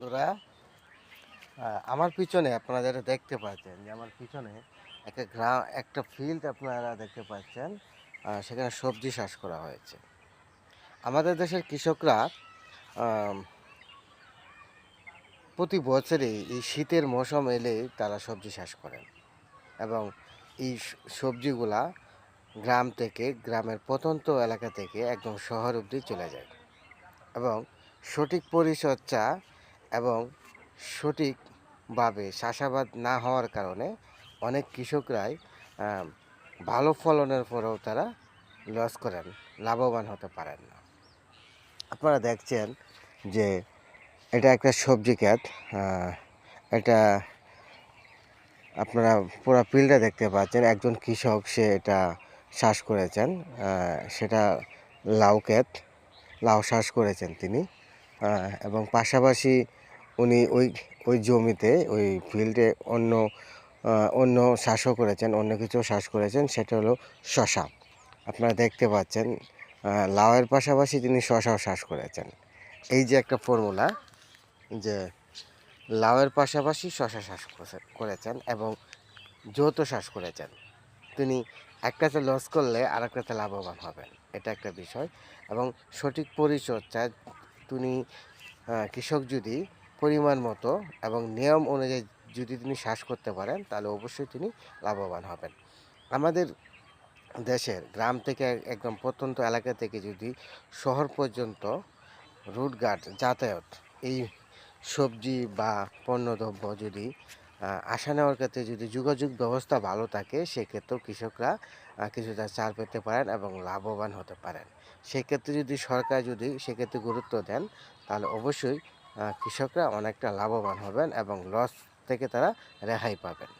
বন্ধুরা, আমার পিছনে আপনারা যেটা দেখতে পাচ্ছেন যে আমার পিছনে একটা ফিল্ড আপনারা দেখতে পাচ্ছেন। সেখানে সবজি চাষ করা হয়েছে। আমাদের দেশের কৃষকরা আম, প্রতি বছরই এই শীতের মৌসুম এলেই তারা সবজি চাষ করেন এবং এই সবজিগুলা গ্রাম থেকে, গ্রামের প্রত্যন্ত এলাকা থেকে একদম শহর অবধি চলে যায় এবং সঠিক পরিচর্যা এবং সঠিকভাবে চাষাবাদ না হওয়ার কারণে অনেক কৃষকরাই আম, ভালো ফলনের পরেও তারা লস করেন, লাভবান হতে পারেন না। আপনারা দেখছেন যে এটা একটা সবজি ক্ষেত। এটা আপনারা পুরো ফিল্ডে দেখতে পাচ্ছেন। একজন কৃষক সে এটা চাষ করেছেন। সেটা লাউ ক্ষেত, লাউ চাষ করেছেন তিনি। এবং পাশাপাশি উনি ওই ওই জমিতে, ওই ফিল্ডে অন্য চাষও করেছেন, অন্য কিছু চাষ করেছেন, সেটা হলো শশা। আপনারা দেখতে পাচ্ছেন লাউয়ের পাশাপাশি তিনি শশাও চাষ করেছেন। এই যে একটা ফর্মুলা, যে লাউয়ের পাশাপাশি শশা চাষ করেছেন এবং যৌথ চাষ করেছেন। তিনি একটাতে লস করলে আর একটাতে লাভবান হবেন, এটা একটা বিষয়। এবং সঠিক পরিচর্যায় তিনি কৃষক যদি পরিমাণ মতো এবং নিয়ম অনুযায়ী যদি তিনি চাষ করতে পারেন, তাহলে অবশ্যই তিনি লাভবান হবেন। আমাদের দেশের গ্রাম থেকে একদম প্রত্যন্ত এলাকা থেকে যদি শহর পর্যন্ত রুটঘাট যাতায়াত, এই সবজি বা পণ্যদ্রব্য যদি আসা নেওয়ার ক্ষেত্রে যদি যোগাযোগ ব্যবস্থা ভালো থাকে, সেক্ষেত্রেও কৃষকরা কিছুটা ছাড় পেতে পারেন এবং লাভবান হতে পারেন। সেক্ষেত্রে যদি সরকার যদি সেক্ষেত্রে গুরুত্ব দেন, তাহলে অবশ্যই কৃষকরা অনেকটা লাভবান হবেন এবং লস থেকে তারা রেহাই পাবেন।